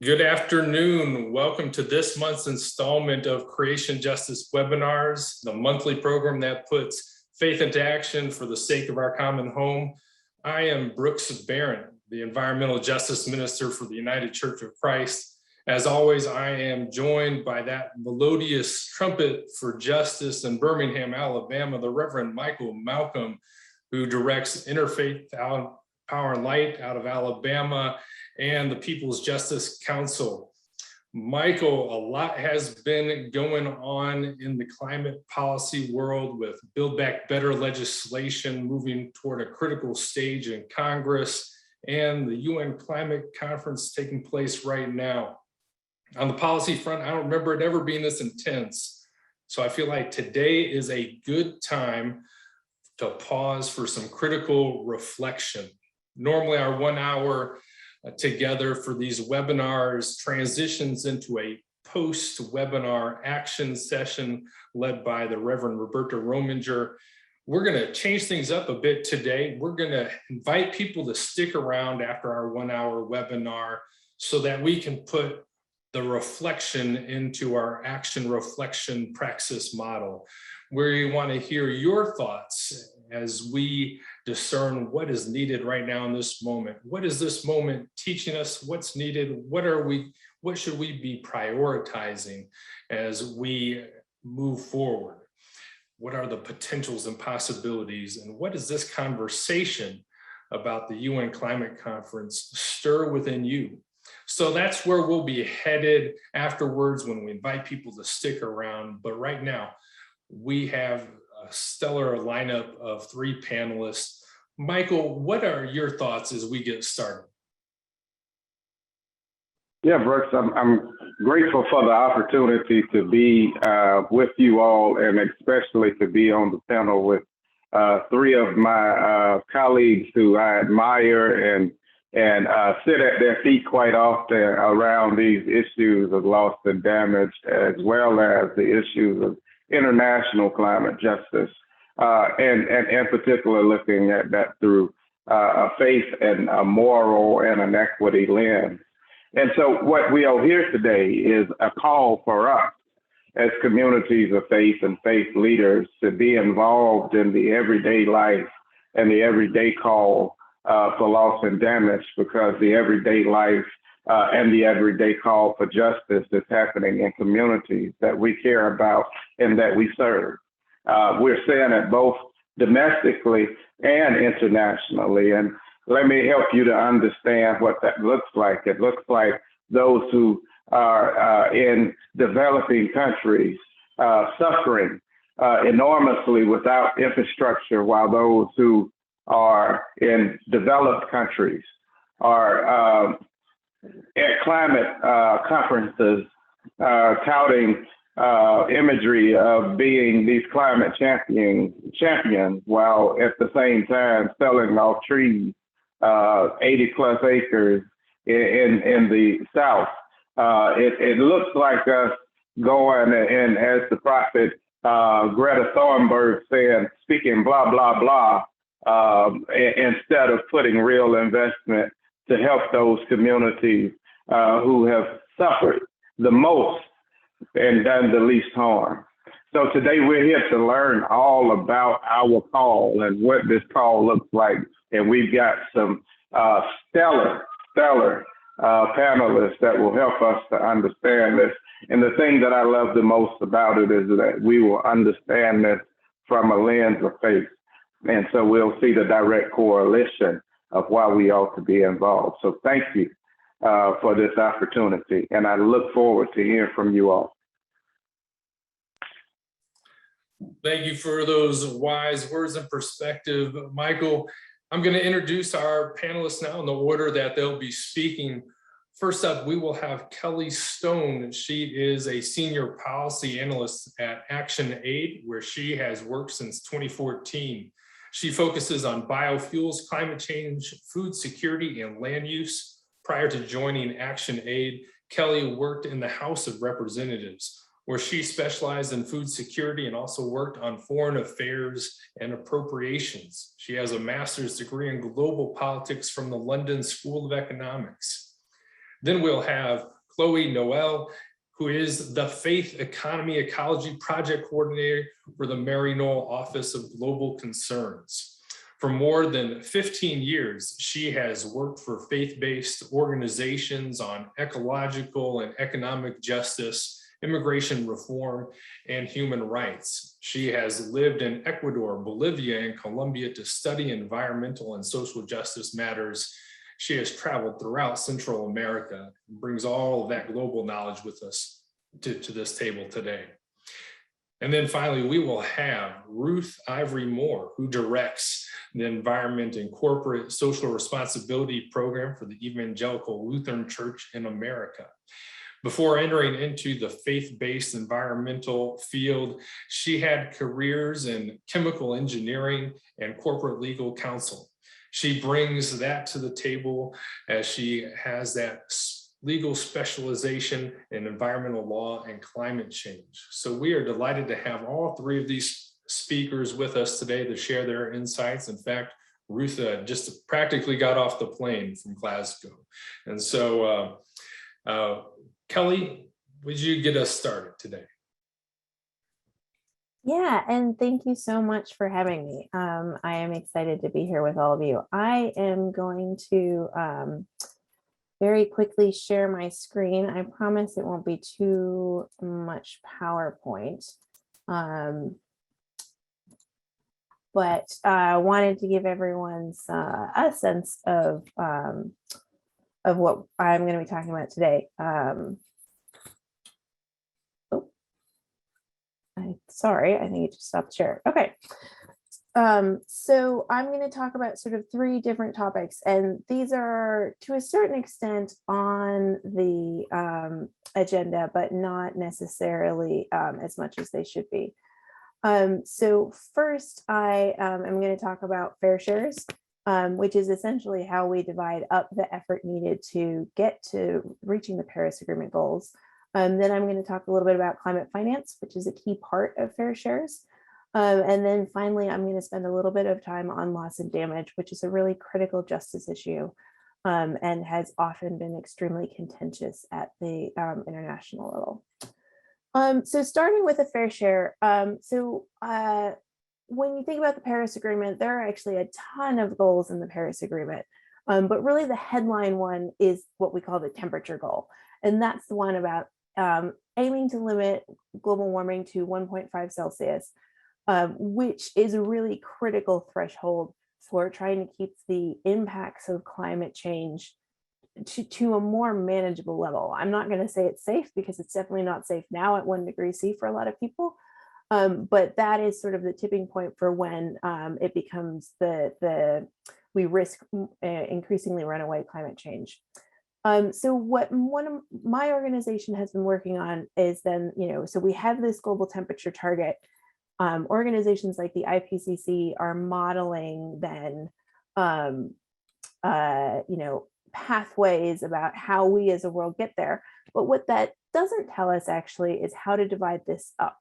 Good afternoon. Welcome to this month's installment of Creation Justice Webinars, the monthly program that puts faith into action for the sake of our common home. I am Brooks Barron, the Environmental Justice Minister for the United Church of Christ. As always, I am joined by that melodious trumpet for justice in Birmingham, Alabama, the Reverend Michael Malcolm, who directs Interfaith Power and Light out of Alabama, and the People's Justice Council. Michael, a lot has been going on in the climate policy world with Build Back Better legislation moving toward a critical stage in Congress and the UN Climate Conference taking place right now. On the policy front, I don't remember it ever being this intense. So I feel like today is a good time to pause for some critical reflection. Normally our 1 hour together for these webinars transitions into a post-webinar action session led by the Reverend Roberta Rominger. We're going to change things up a bit today. We're going to invite people to stick around after our 1 hour webinar so that we can put the reflection into our action reflection praxis model, where you want to hear your thoughts as we discern what is needed right now in this moment. What is this moment teaching us? What's needed? What should we be prioritizing as we move forward? What are the potentials and possibilities? And what does this conversation about the UN Climate Conference stir within you? So that's where we'll be headed afterwards when we invite people to stick around. But right now, we have a stellar lineup of three panelists. Michael, what are your thoughts as we get started? Yeah, Brooks, I'm grateful for the opportunity to be with you all, and especially to be on the panel with three of my colleagues who I admire and sit at their feet quite often around these issues of loss and damage, as well as the issues of international climate justice, and in particular looking at that through a faith and a moral and an equity lens. And so what we'll hear today is a call for us as communities of faith and faith leaders to be involved in the everyday life and the everyday call for loss and damage, because the everyday life and the everyday call for justice is happening in communities that we care about and that we serve. We're seeing it both domestically and internationally. And let me help you to understand what that looks like. It looks like those who are in developing countries suffering enormously without infrastructure, while those who are in developed countries are at climate conferences touting imagery of being these climate champions, while at the same time selling off trees, 80 plus acres in the South. It looks like us going, and as the prophet Greta Thunberg said, speaking blah, blah, blah, instead of putting real investment to help those communities who have suffered the most and done the least harm. So today we're here to learn all about our call and what this call looks like. And we've got some stellar panelists that will help us to understand this. And the thing that I love the most about it is that we will understand this from a lens of faith. And so we'll see the direct correlation of why we ought to be involved. So thank you for this opportunity, and I look forward to hearing from you all. Thank you for those wise words and perspective, Michael. I'm going to introduce our panelists now in the order that they'll be speaking. First up, we will have Kelly Stone. She is a senior policy analyst at Action Aid, where she has worked since 2014. She focuses on biofuels, climate change, food security, and land use. Prior to joining Action Aid, Kelly worked in the House of Representatives, where she specialized in food security and also worked on foreign affairs and appropriations. She has a master's degree in global politics from the London School of Economics. Then we'll have Chloe Noel, who is the Faith Economy Ecology Project Coordinator for the Maryknoll Office of Global Concerns. For more than 15 years, she has worked for faith-based organizations on ecological and economic justice, immigration reform, and human rights. She has lived in Ecuador, Bolivia, and Colombia to study environmental and social justice matters. She has traveled throughout Central America and brings all of that global knowledge with us to this table today. And then finally, we will have Ruth Ivory-Moore, who directs the Environment and Corporate Social Responsibility Program for the Evangelical Lutheran Church in America. Before entering into the faith-based environmental field, she had careers in chemical engineering and corporate legal counsel. She brings that to the table as she has that legal specialization in environmental law and climate change. So we are delighted to have all three of these speakers with us today to share their insights. In fact, Ruth just practically got off the plane from Glasgow. And so Kelly, would you get us started today? Yeah, and thank you so much for having me. I am excited to be here with all of you. I am going to very quickly share my screen. I promise it won't be too much PowerPoint. But I wanted to give everyone's a sense of what I'm going to be talking about today. Sorry, I think it just stopped share. Okay. So I'm going to talk about sort of three different topics, and these are to a certain extent on the agenda, but not necessarily as much as they should be. So first, I am going to talk about fair shares, which is essentially how we divide up the effort needed to get to reaching the Paris Agreement goals. Then I'm going to talk a little bit about climate finance, which is a key part of fair shares. And then finally, I'm going to spend a little bit of time on loss and damage, which is a really critical justice issue and has often been extremely contentious at the international level. So starting with a fair share. When you think about the Paris Agreement, there are actually a ton of goals in the Paris Agreement. But really the headline one is what we call the temperature goal. And that's the one about aiming to limit global warming to 1.5 Celsius, which is a really critical threshold for trying to keep the impacts of climate change to a more manageable level. I'm not going to say it's safe because it's definitely not safe now at 1 degree C for a lot of people. But that is sort of the tipping point for when it becomes we risk increasingly runaway climate change. So what one of my organization has been working on is then, so we have this global temperature target. Organizations like the IPCC are modeling then, pathways about how we as a world get there. But what that doesn't tell us actually is how to divide this up.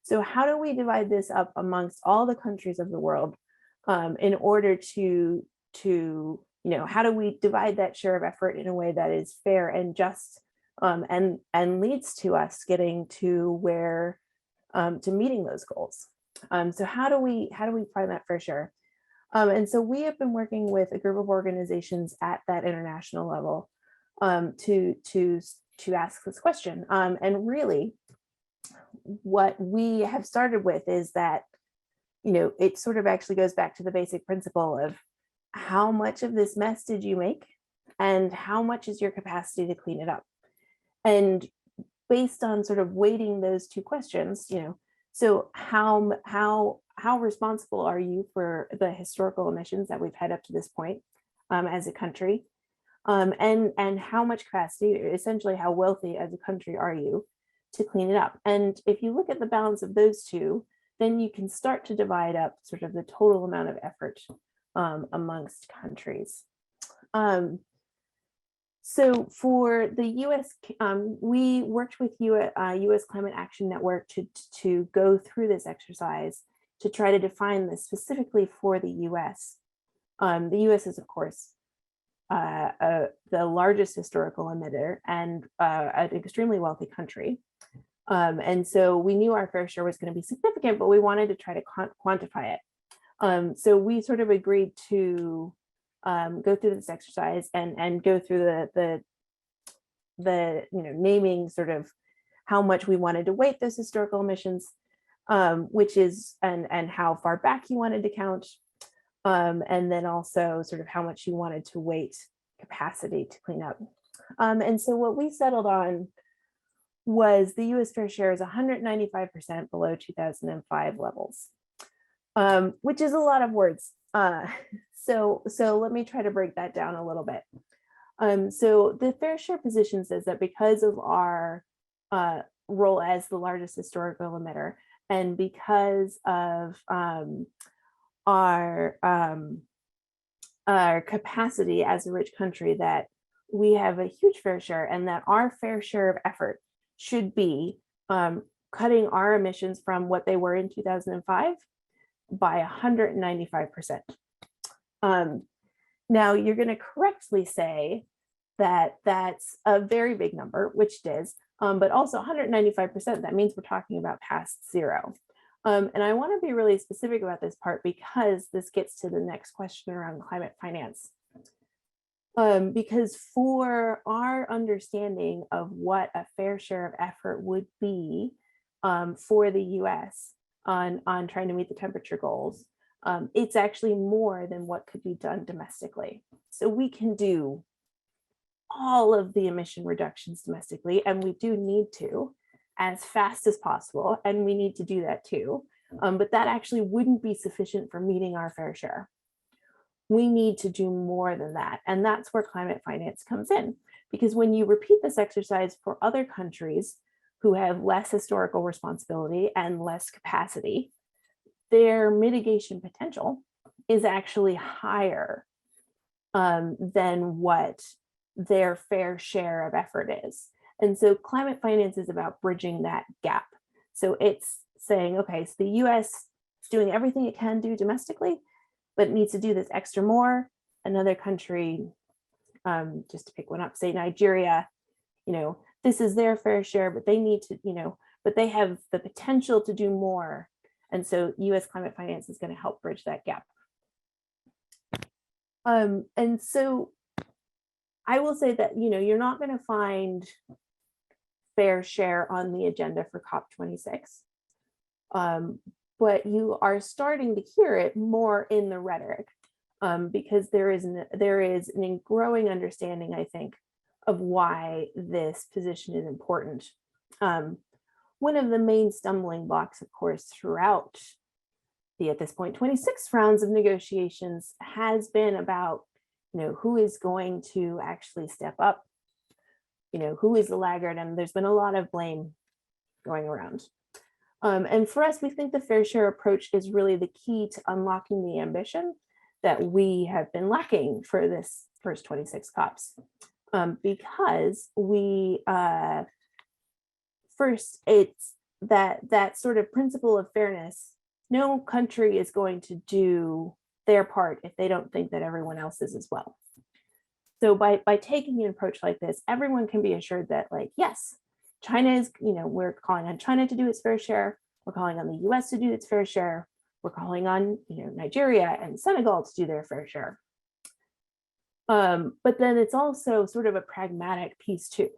So how do we divide this up amongst all the countries of the world in order to how do we divide that share of effort in a way that is fair and just and leads to us getting to where to meeting those goals. So how do we find that fair share? And so we have been working with a group of organizations at that international level to ask this question. And really, what we have started with is that it sort of actually goes back to the basic principle of how much of this mess did you make, and how much is your capacity to clean it up? And based on sort of weighting those two questions, so how responsible are you for the historical emissions that we've had up to this point as a country? And how much capacity, essentially how wealthy as a country are you to clean it up? And if you look at the balance of those two, then you can start to divide up sort of the total amount of effort amongst countries. So for the US, we worked with US Climate Action Network to go through this exercise to try to define this specifically for the US. The US is, of course, the largest historical emitter and an extremely wealthy country. And so we knew our fair share was going to be significant, but we wanted to try to quantify it. So we sort of agreed to go through this exercise and go through the naming sort of how much we wanted to weight those historical emissions, which is and how far back you wanted to count, and then also sort of how much you wanted to weight capacity to clean up. And so what we settled on was the US fair share is 195% below 2005 levels, which is a lot of words. So let me try to break that down a little bit. So the fair share position says that because of our role as the largest historical emitter, and because of our capacity as a rich country, that we have a huge fair share, and that our fair share of effort should be cutting our emissions from what they were in 2005 by 195%. Now, you're going to correctly say that that's a very big number, which it is, but also 195%, that means we're talking about past zero. And I want to be really specific about this part because this gets to the next question around climate finance. Because for our understanding of what a fair share of effort would be for the US on trying to meet the temperature goals, it's actually more than what could be done domestically. So we can do all of the emission reductions domestically, and we do need to as fast as possible, and we need to do that too. But that actually wouldn't be sufficient for meeting our fair share. We need to do more than that. And that's where climate finance comes in. Because when you repeat this exercise for other countries who have less historical responsibility and less capacity, their mitigation potential is actually higher than what their fair share of effort is. And so climate finance is about bridging that gap. So it's saying, okay, so the US is doing everything it can do domestically, but it needs to do this extra more. Another country, just to pick one up, say Nigeria, this is their fair share, but they need to, but they have the potential to do more. And so US climate finance is going to help bridge that gap. And so I will say that, you're not going to find fair share on the agenda for COP26. But you are starting to hear it more in the rhetoric because there is an growing understanding, I think, of why this position is important. One of the main stumbling blocks, of course, throughout the, at this point, 26 rounds of negotiations has been about, who is going to actually step up, who is the laggard, and there's been a lot of blame going around. And for us, we think the fair share approach is really the key to unlocking the ambition that we have been lacking for this first 26 COPs. Because we, first, it's that sort of principle of fairness. No country is going to do their part if they don't think that everyone else is as well. So by taking an approach like this, everyone can be assured that, yes, China is, we're calling on China to do its fair share. We're calling on the US to do its fair share. We're calling on, Nigeria and Senegal to do their fair share. But then it's also sort of a pragmatic piece too.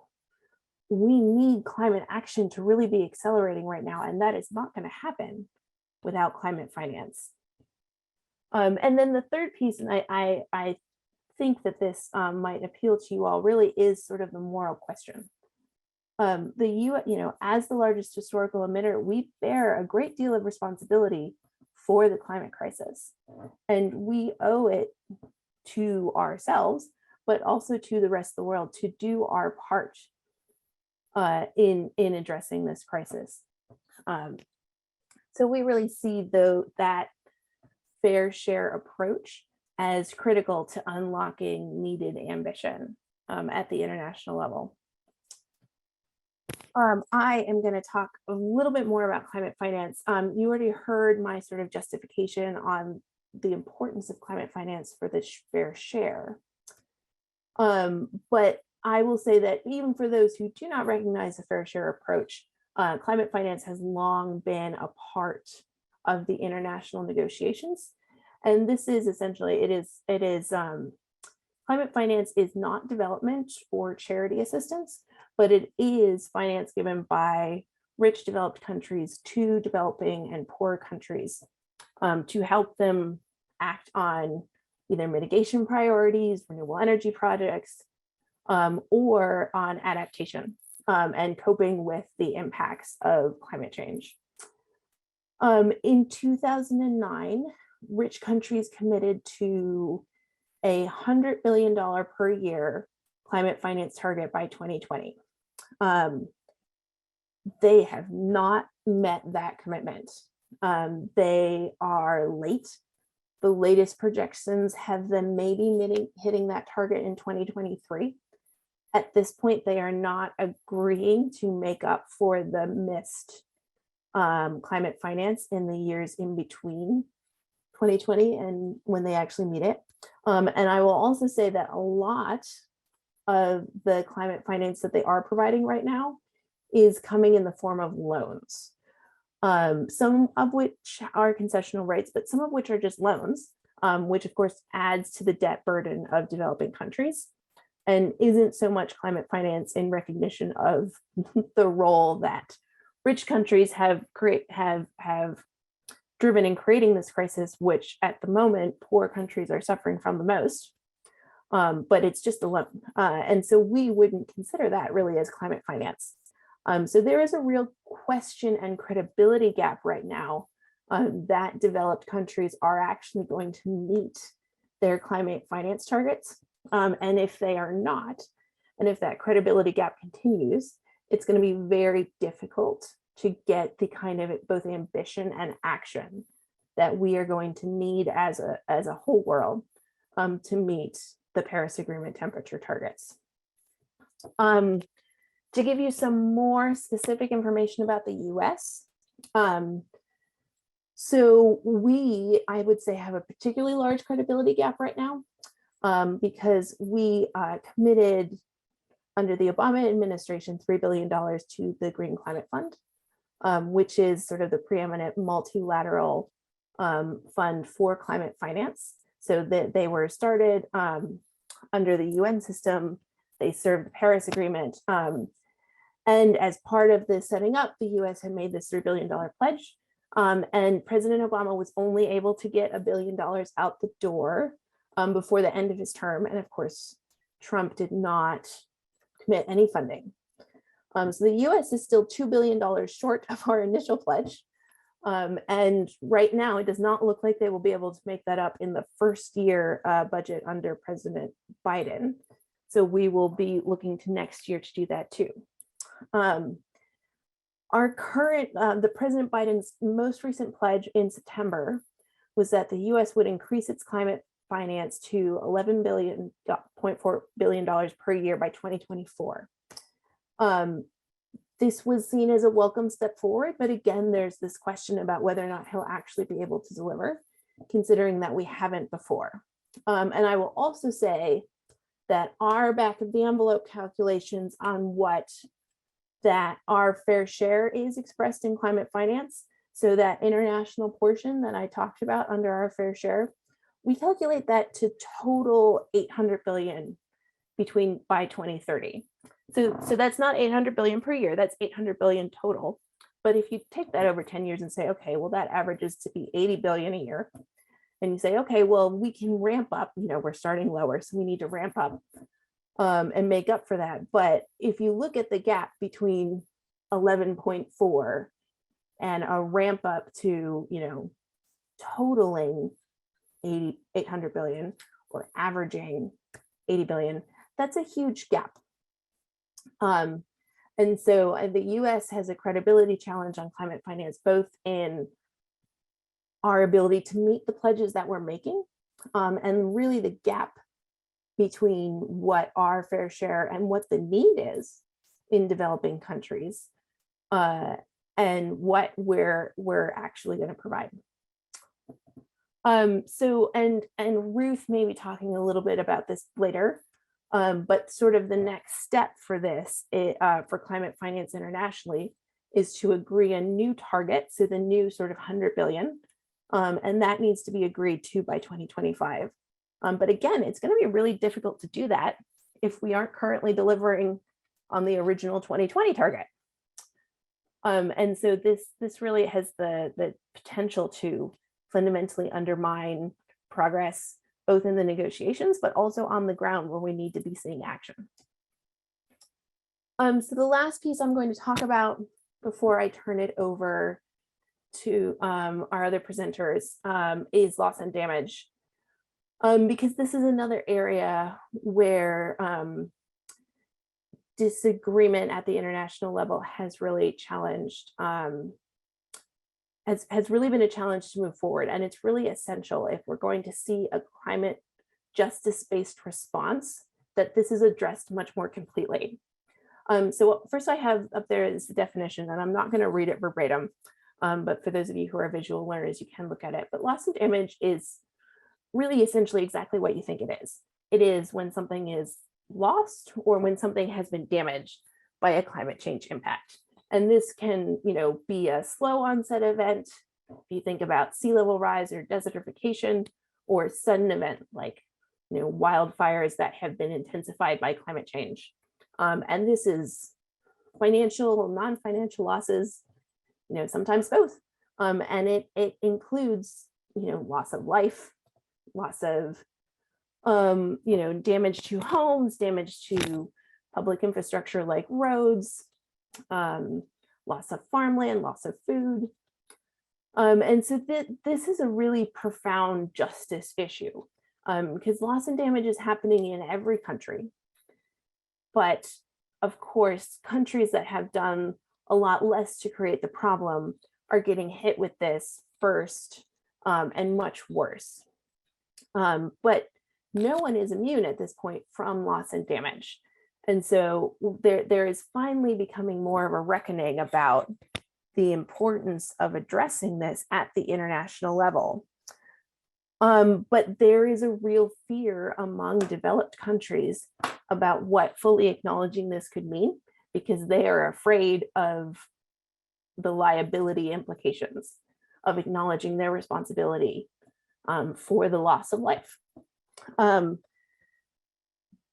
We need climate action to really be accelerating right now, and that is not going to happen without climate finance. And then the third piece, and I think that this might appeal to you all, really is sort of the moral question. As the largest historical emitter, we bear a great deal of responsibility for the climate crisis, and we owe it to ourselves, but also to the rest of the world to do our part in addressing this crisis. So we really see that fair share approach as critical to unlocking needed ambition at the international level. I am going to talk a little bit more about climate finance. You already heard my sort of justification on the importance of climate finance for the fair share. But I will say that even for those who do not recognize the fair share approach, climate finance has long been a part of the international negotiations. And this is essentially, climate finance is not development or charity assistance, but it is finance given by rich developed countries to developing and poor countries to help them act on either mitigation priorities, renewable energy projects, or on adaptation and coping with the impacts of climate change. In 2009, rich countries committed to a $100 billion per year climate finance target by 2020. They have not met that commitment. They are late. The latest projections have them maybe hitting that target in 2023. At this point, they are not agreeing to make up for the missed climate finance in the years in between 2020 and when they actually meet it. And I will also say that a lot of the climate finance that they are providing right now is coming in the form of loans, some of which are concessional rates, but some of which are just loans, which of course adds to the debt burden of developing countries and isn't so much climate finance in recognition of the role that rich countries have driven in creating this crisis, which at the moment poor countries are suffering from the most. But it's just a loan. And so we wouldn't consider that really as climate finance. So there is a real question and credibility gap right now that developed countries are actually going to meet their climate finance targets. And if they are not, and if that credibility gap continues, it's going to be very difficult to get the kind of both ambition and action that we are going to need as a whole world to meet the Paris Agreement temperature targets. To give you some more specific information about the US, so we, I would say, have a particularly large credibility gap right now because we committed under the Obama administration $3 billion to the Green Climate Fund, which is sort of the preeminent multilateral fund for climate finance. So that they were started under the UN system. They serve the Paris Agreement. And as part of the setting up, the US had made this $3 billion pledge. And President Obama was only able to get $1 billion out the door before the end of his term. And of course, Trump did not commit any funding. So the US is still $2 billion short of our initial pledge. And right now, it does not look like they will be able to make that up in the first year budget under President Biden. So we will be looking to next year to do that too. Our current, the President Biden's most recent pledge in September was that the US would increase its climate finance to $11.4 billion per year by 2024. This was seen as a welcome step forward, but again, there's this question about whether or not he'll actually be able to deliver, considering that we haven't before. And I will also say that our back of the envelope calculations on what that our fair share is expressed in climate finance, so that international portion that I talked about under our fair share, we calculate that to total 800 billion by 2030. So that's not 800 billion per year, that's 800 billion total. But if you take that over 10 years and say, okay, well, that averages to be 80 billion a year. And you say, okay, well, we can ramp up, we're starting lower, so we need to ramp up and make up for that. But if you look at the gap between 11.4 and a ramp up to, totaling 800 billion or averaging 80 billion, that's a huge gap. And so the US has a credibility challenge on climate finance, both in our ability to meet the pledges that we're making, and really the gap between what our fair share and what the need is in developing countries, and what we're actually going to provide. So Ruth may be talking a little bit about this later, But sort of the next step for this, for climate finance internationally, is to agree a new target, so the new sort of 100 billion, and that needs to be agreed to by 2025. But again, it's going to be really difficult to do that if we aren't currently delivering on the original 2020 target. And so this really has the potential to fundamentally undermine progress, both in the negotiations, but also on the ground where we need to be seeing action. So the last piece I'm going to talk about before I turn it over to our other presenters is loss and damage, because this is another area where disagreement at the international level has really challenged, has really been a challenge to move forward. And it's really essential if we're going to see a climate justice-based response, that this is addressed much more completely. So first I have up there is the definition, and I'm not going to read it verbatim, but for those of you who are visual learners, you can look at it. But loss and damage is really essentially exactly what you think it is. It is when something is lost or when something has been damaged by a climate change impact. And this can, be a slow onset event. If you think about sea level rise or desertification, or sudden event like, wildfires that have been intensified by climate change. And this is financial, non-financial losses, sometimes both. And it includes, loss of life, loss of, damage to homes, damage to public infrastructure like roads, loss of farmland, loss of food. And so this is a really profound justice issue, because loss and damage is happening in every country. But of course, countries that have done a lot less to create the problem are getting hit with this first, and much worse. But no one is immune at this point from loss and damage. And so there is finally becoming more of a reckoning about the importance of addressing this at the international level. But there is a real fear among developed countries about what fully acknowledging this could mean, because they are afraid of the liability implications of acknowledging their responsibility for the loss of life.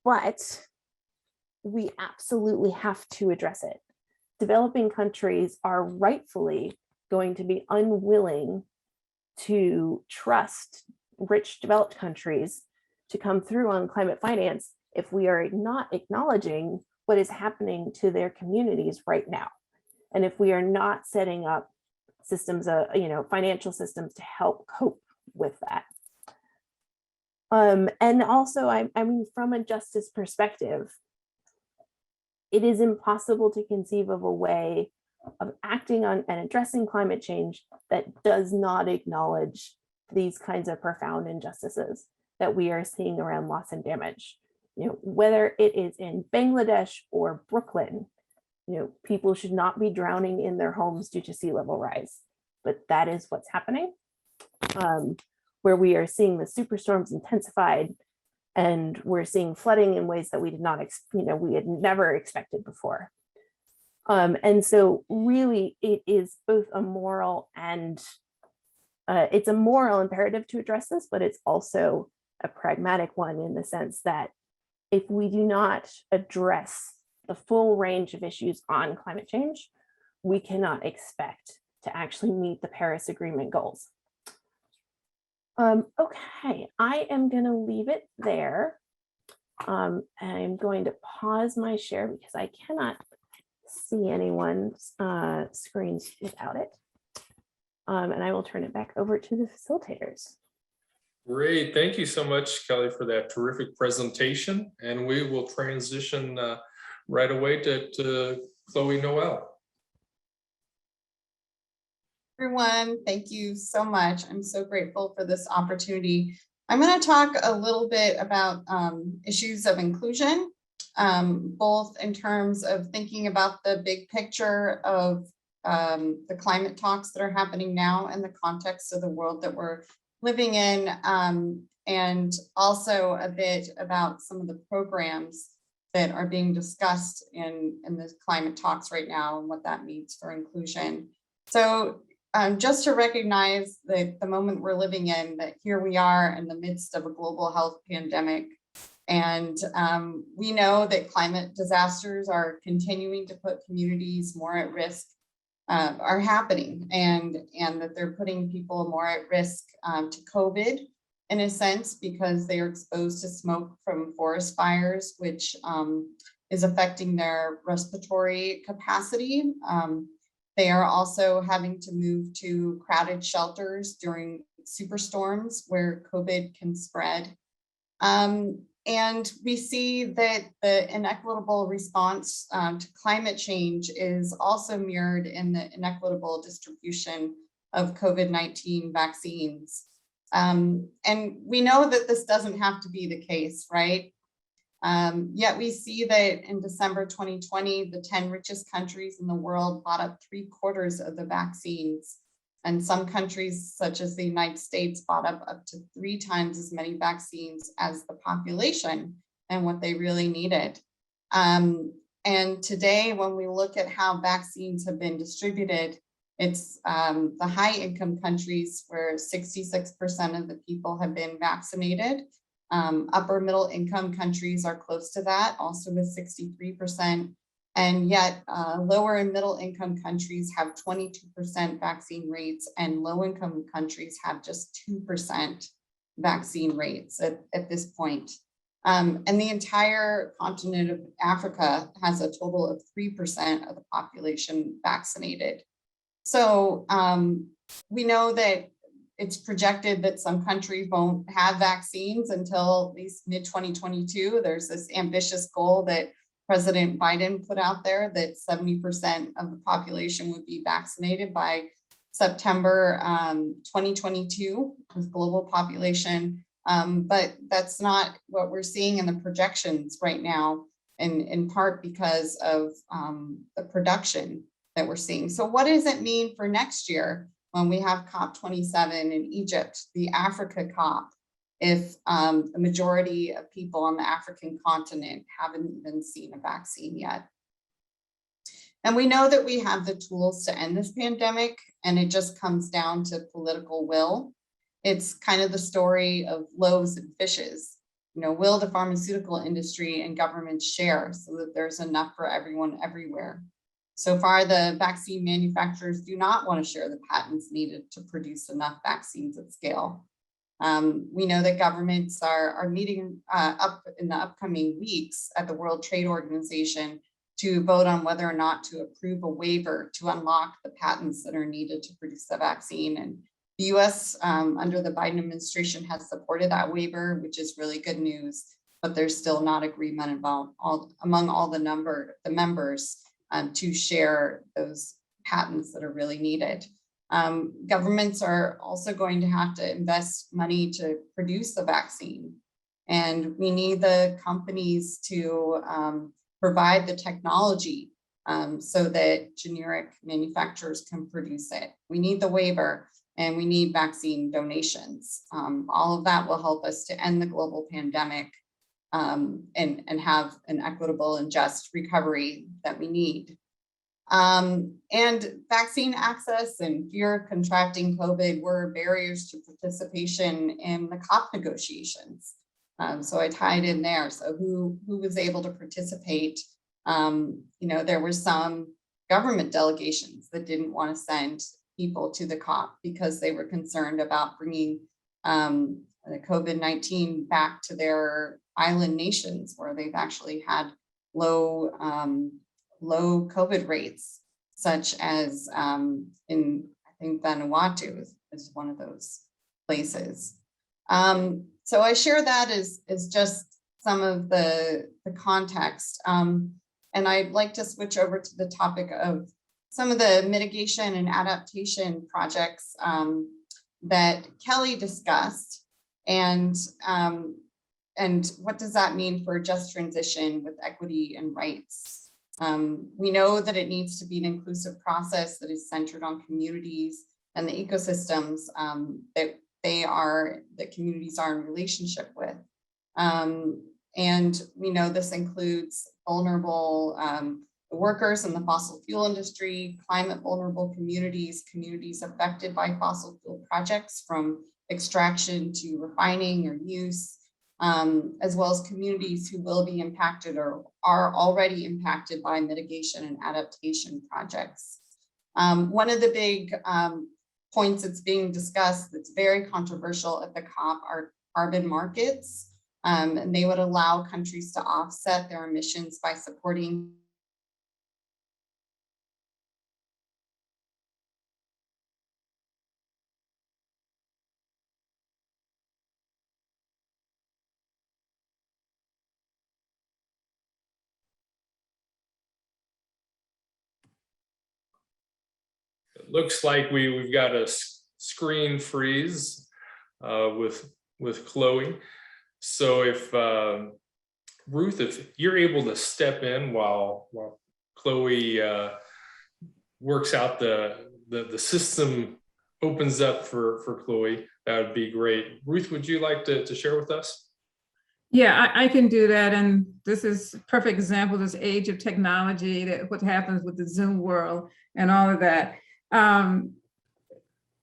But we absolutely have to address it. Developing countries are rightfully going to be unwilling to trust rich developed countries to come through on climate finance if we are not acknowledging what is happening to their communities right now. And if we are not setting up systems, financial systems to help cope with that. And also, I mean, from a justice perspective, it is impossible to conceive of a way of acting on and addressing climate change that does not acknowledge these kinds of profound injustices that we are seeing around loss and damage. Whether it is in Bangladesh or Brooklyn, people should not be drowning in their homes due to sea level rise, but that is what's happening. Where we are seeing the superstorms intensified, and we're seeing flooding in ways that we did not, we had never expected before. And so really it is both a moral and it's a moral imperative to address this, but it's also a pragmatic one in the sense that if we do not address the full range of issues on climate change, we cannot expect to actually meet the Paris Agreement goals. Okay, I am going to leave it there. I'm going to pause my share because I cannot see anyone's screens without it. And I will turn it back over to the facilitators. Great. Thank you so much, Kelly, for that terrific presentation. And we will transition right away to Chloe Noel. Everyone, thank you so much. I'm so grateful for this opportunity. I'm going to talk a little bit about issues of inclusion, both in terms of thinking about the big picture of the climate talks that are happening now in the context of the world that we're living in, and also a bit about some of the programs that are being discussed in the climate talks right now and what that means for inclusion. So just to recognize that the moment we're living in, that here we are in the midst of a global health pandemic. And we know that climate disasters are continuing to put communities more at risk, are happening, and that they're putting people more at risk to COVID in a sense, because they are exposed to smoke from forest fires, which is affecting their respiratory capacity. They are also having to move to crowded shelters during superstorms where COVID can spread. And we see that the inequitable response to climate change is also mirrored in the inequitable distribution of COVID-19 vaccines. And we know that this doesn't have to be the case, right? Yet we see that in December 2020, the 10 richest countries in the world bought up 3/4 of the vaccines. And some countries, such as the United States, bought up to 3 times as many vaccines as the population and what they really needed. And today, when we look at how vaccines have been distributed, it's the high income countries where 66% of the people have been vaccinated. Upper middle income countries are close to that, also with 63%. And yet lower and middle income countries have 22% vaccine rates, and low income countries have just 2% vaccine rates at this point. And the entire continent of Africa has a total of 3% of the population vaccinated. So we know that it's projected that some countries won't have vaccines until at least mid-2022. There's this ambitious goal that President Biden put out there that 70% of the population would be vaccinated by September 2022 with global population. But that's not what we're seeing in the projections right now, in part because of the production that we're seeing. So what does it mean for next year when we have COP27 in Egypt, the Africa COP, if the majority of people on the African continent haven't even seen a vaccine yet? And we know that we have the tools to end this pandemic, and it just comes down to political will. It's kind of the story of loaves and fishes. You know, will the pharmaceutical industry and governments share so that there's enough for everyone everywhere? So far, the vaccine manufacturers do not want to share the patents needed to produce enough vaccines at scale. We know that governments are meeting up in the upcoming weeks at the World Trade Organization to vote on whether or not to approve a waiver to unlock the patents that are needed to produce the vaccine. And the US under the Biden administration has supported that waiver, which is really good news, but there's still not agreement about among all the members to share those patents that are really needed. Governments are also going to have to invest money to produce the vaccine. And we need the companies to provide the technology so that generic manufacturers can produce it. We need the waiver, and we need vaccine donations. All of that will help us to end the global pandemic and have an equitable and just recovery that we need. And vaccine access and fear of contracting COVID were barriers to participation in the COP negotiations. So I tied in there. So who was able to participate? You know, there were some government delegations that didn't want to send people to the COP because they were concerned about bringing the COVID-19 back to their island nations where they've actually had low COVID rates, such as in, I think, Vanuatu is one of those places. So I share that as just some of the context. And I'd like to switch over to the topic of some of the mitigation and adaptation projects that Kelly discussed, and what does that mean for just transition with equity and rights? We know that it needs to be an inclusive process that is centered on communities and the ecosystems that that communities are in relationship with. And we know this includes vulnerable workers in the fossil fuel industry, climate vulnerable communities, communities affected by fossil fuel projects from extraction to refining or use, as well as communities who will be impacted or are already impacted by mitigation and adaptation projects. One of the big points that's being discussed that's very controversial at the COP are carbon markets, and they would allow countries to offset their emissions by supporting It looks like we've got a screen freeze with Chloe. So if Ruth, if you're able to step in while Chloe works out the system opens up for Chloe, that would be great. Ruth, would you like to share with us? Yeah, I can do that. And this is a perfect example of this age of technology, that what happens with the Zoom world and all of that. And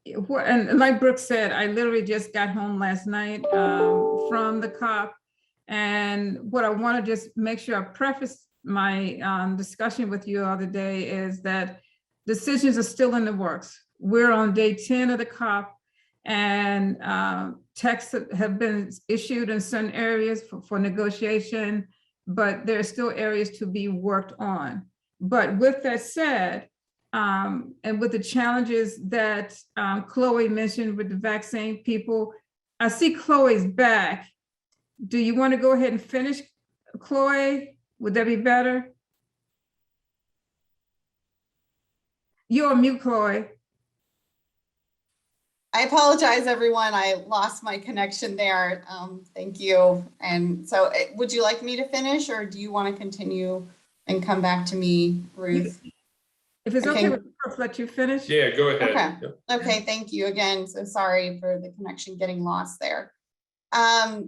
like Brooke said, I literally just got home last night from the COP. And what I want to just make sure I preface my discussion with you all today is that decisions are still in the works. We're on day 10 of the COP, and texts have been issued in certain areas for negotiation, but there are still areas to be worked on. But with that said, and with the challenges that Chloe mentioned with the vaccine people, I see Chloe's back. Do you want to go ahead and finish, Chloe? Would that be better? You're on mute, Chloe. I apologize, everyone. I lost my connection there. Thank you. And so would you like me to finish, or do you want to continue and come back to me, Ruth? If it's okay with Ruth, let you finish. Yeah, go ahead. Okay. Yep. Okay, thank you again. So sorry for the connection getting lost there.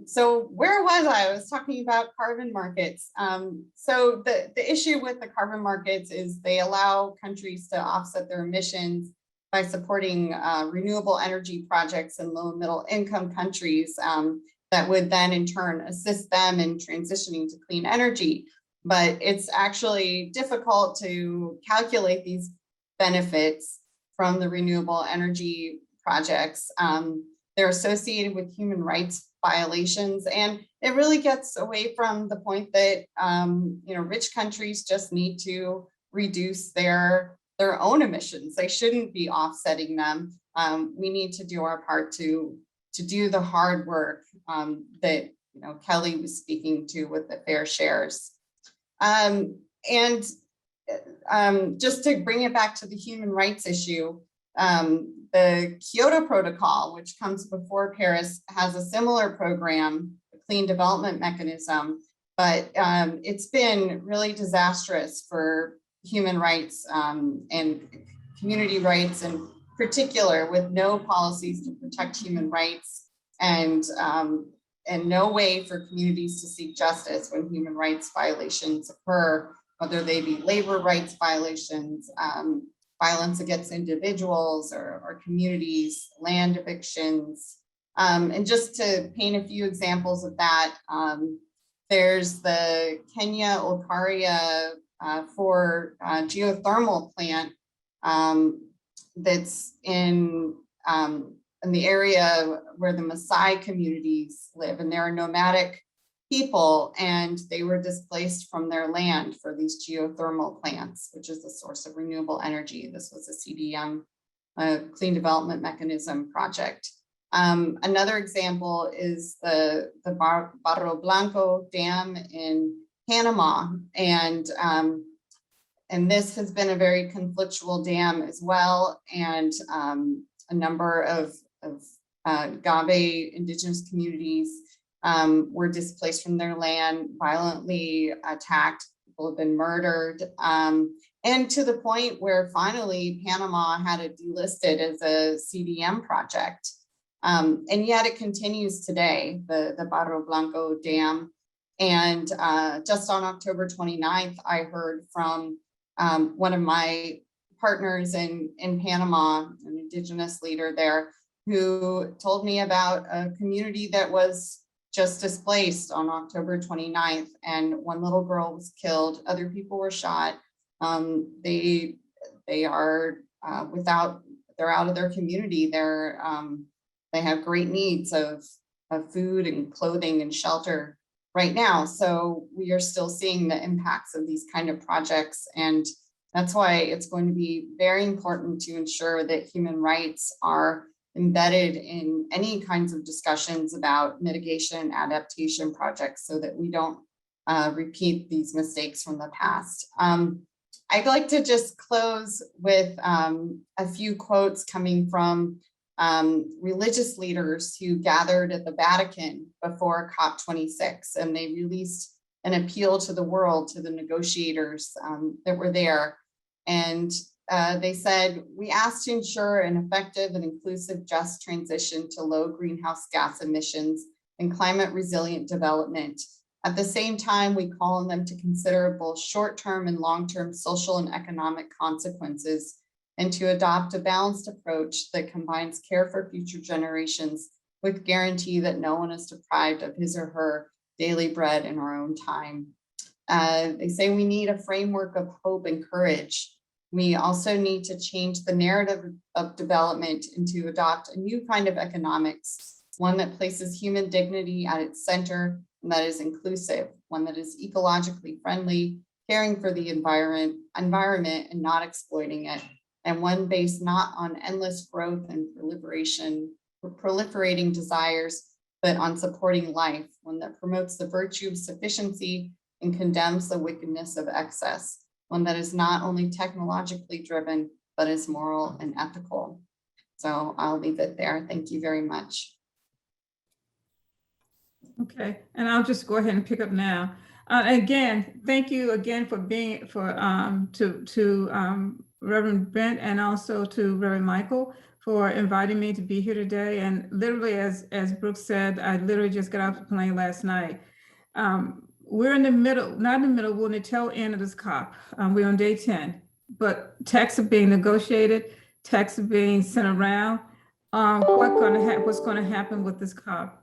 So where was I? I was talking about carbon markets. So the issue with the carbon markets is they allow countries to offset their emissions by supporting renewable energy projects in low and middle income countries that would then in turn assist them in transitioning to clean energy. But it's actually difficult to calculate these benefits from the renewable energy projects. They're associated with human rights violations, and it really gets away from the point that rich countries just need to reduce their own emissions. They shouldn't be offsetting them. We need to do our part to do the hard work that Kelly was speaking to with the fair shares. And just to bring it back to the human rights issue, the Kyoto Protocol, which comes before Paris, has a similar program, the Clean Development Mechanism, but it's been really disastrous for human rights and community rights in particular, with no policies to protect human rights and no way for communities to seek justice when human rights violations occur, whether they be labor rights violations, violence against individuals or communities, land evictions. And just to paint a few examples of that, there's the Kenya Olkaria for geothermal plant that's in the area where the Maasai communities live, and they're nomadic people, and they were displaced from their land for these geothermal plants, which is the source of renewable energy. This was a CDM, Clean Development Mechanism project. Another example is the Barrow Blanco Dam in Panama, and this has been a very conflictual dam as well, and a number of Gabe indigenous communities were displaced from their land, violently attacked, people have been murdered, and to the point where finally Panama had it delisted as a CDM project. And yet it continues today, the Barrow Blanco Dam. And just on October 29th, I heard from one of my partners in Panama, an indigenous leader there, who told me about a community that was just displaced on October 29th, and one little girl was killed, other people were shot. They are they're out of their community. They have great needs of food and clothing and shelter right now. So we are still seeing the impacts of these kind of projects. And that's why it's going to be very important to ensure that human rights are embedded in any kinds of discussions about mitigation and adaptation projects, so that we don't repeat these mistakes from the past. I'd like to just close with a few quotes coming from religious leaders who gathered at the Vatican before COP26, and they released an appeal to the world, to the negotiators that were there. And they said, we ask to ensure an effective and inclusive, just transition to low greenhouse gas emissions and climate resilient development. At the same time, we call on them to consider both short-term and long-term social and economic consequences, and to adopt a balanced approach that combines care for future generations with guarantee that no one is deprived of his or her daily bread in our own time. They say we need a framework of hope and courage. We also need to change the narrative of development and to adopt a new kind of economics, one that places human dignity at its center, and that is inclusive, one that is ecologically friendly, caring for the environment and not exploiting it, and one based not on endless growth and proliferating desires, but on supporting life, one that promotes the virtue of sufficiency and condemns the wickedness of excess, one that is not only technologically driven, but is moral and ethical. So I'll leave it there. Thank you very much. Okay, and I'll just go ahead and pick up now. Again, thank you again for being to Reverend Brent, and also to Reverend Michael for inviting me to be here today. And literally, as Brooke said, I literally just got off the plane last night. We're in the middle, not in the middle, we're in the tail end of this COP. We're on day 10, but texts are being negotiated, texts are being sent around. What's going to happen with this COP?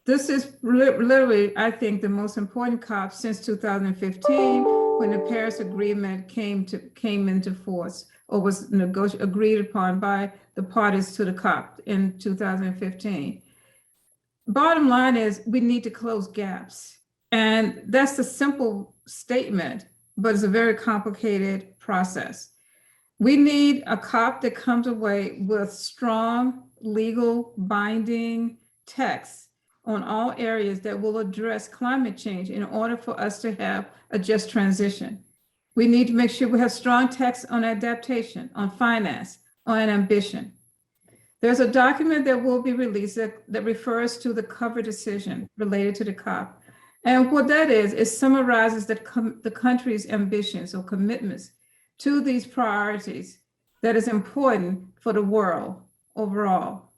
This is literally, I think, the most important COP since 2015, when the Paris Agreement came into force, or was agreed upon by the parties to the COP in 2015. Bottom line is, we need to close gaps. And that's a simple statement, but it's a very complicated process. We need a COP that comes away with strong, legal, binding texts on all areas that will address climate change in order for us to have a just transition. We need to make sure we have strong texts on adaptation, on finance, on ambition. There's a document that will be released that refers to the cover decision related to the COP. And what that is summarizes the country's ambitions or commitments to these priorities that is important for the world overall.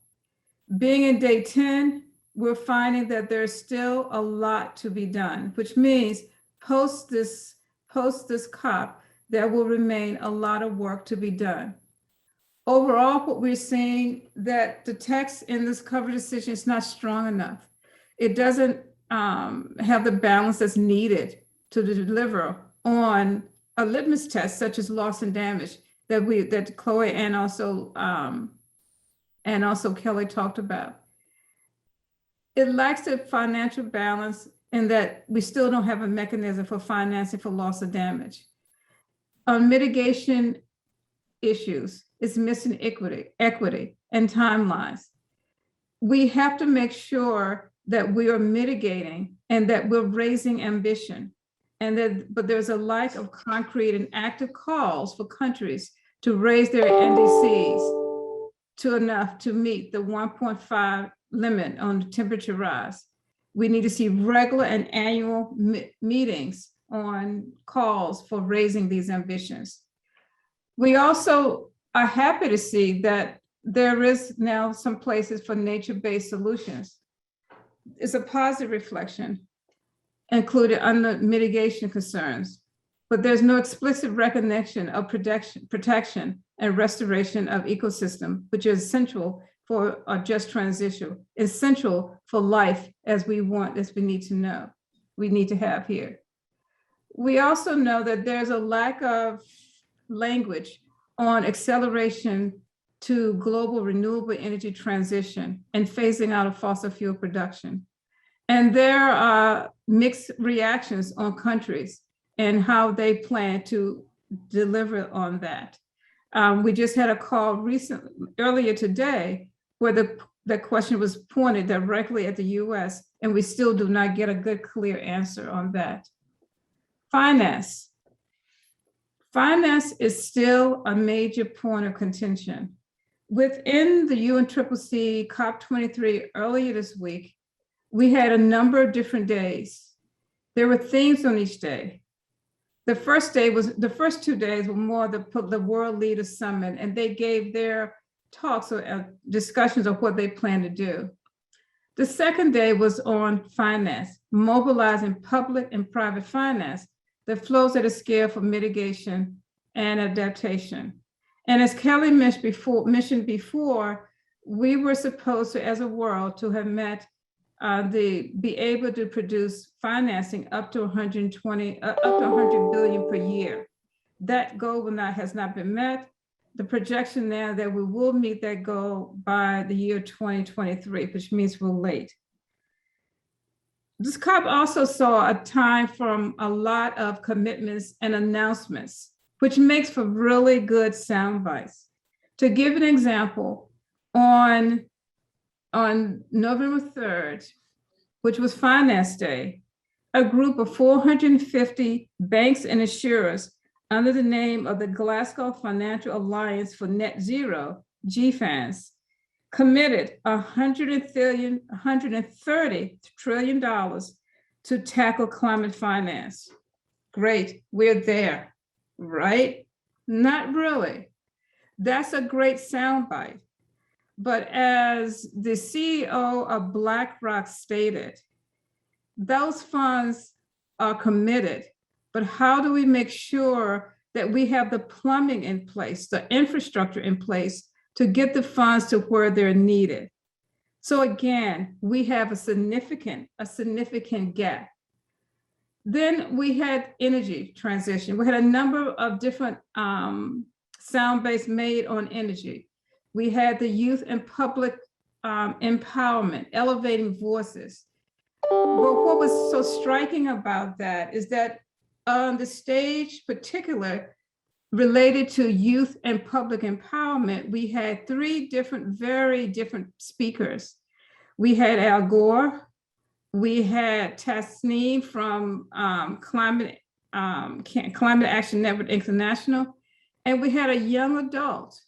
Being in day 10, we're finding that there's still a lot to be done, which means post this COP, there will remain a lot of work to be done. Overall, what we're seeing that the text in this cover decision is not strong enough. It doesn't have the balance that's needed to deliver on a litmus test such as loss and damage that Chloe and also Kelly talked about. It lacks a financial balance in that we still don't have a mechanism for financing for loss or damage. On mitigation issues, it's missing equity and timelines. We have to make sure that we are mitigating and that we're raising ambition, but there's a lack of concrete and active calls for countries to raise their NDCs to enough to meet the 1.5 limit on temperature rise. We need to see regular and annual meetings on calls for raising these ambitions. We also are happy to see that there is now some places for nature-based solutions. It's a positive reflection included under mitigation concerns, but there's no explicit recognition of protection and restoration of ecosystem, which is essential for a just transition, essential for life as we need to know, we need to have here. We also know that there's a lack of language on acceleration to global renewable energy transition and phasing out of fossil fuel production. And there are mixed reactions on countries and how they plan to deliver on that. We just had a call earlier today where the question was pointed directly at the US, and we still do not get a good, clear answer on that. Finance. Finance is still a major point of contention. Within the UNCCC COP23 earlier this week, we had a number of different days. There were themes on each day. The first 2 days were more the World Leaders Summit, and they gave their talks or discussions of what they plan to do. The second day was on finance, mobilizing public and private finance that flows at a scale for mitigation and adaptation. And as Kelly mentioned before, we were supposed to, as a world, to have met be able to produce financing up to 100 billion per year. That goal has not been met. The projection now that we will meet that goal by the year 2023, which means we're late. This COP also saw a time from a lot of commitments and announcements, which makes for really good sound bites. To give an example, on November 3rd, which was Finance Day, a group of 450 banks and insurers under the name of the Glasgow Financial Alliance for Net Zero, GFANZ, committed $130 trillion to tackle climate finance. Great, we're there, right? Not really. That's a great soundbite. But as the CEO of BlackRock stated, those funds are committed, but how do we make sure that we have the plumbing in place, the infrastructure in place to get the funds to where they're needed? So again, we have a significant gap. Then we had energy transition. We had a number of different sound bites made on energy. We had the youth and public empowerment, elevating voices. But what was so striking about that is that on the stage, particular related to youth and public empowerment, we had three very different speakers. We had Al Gore, we had Tasneem from Climate Action Network International, and we had a young adult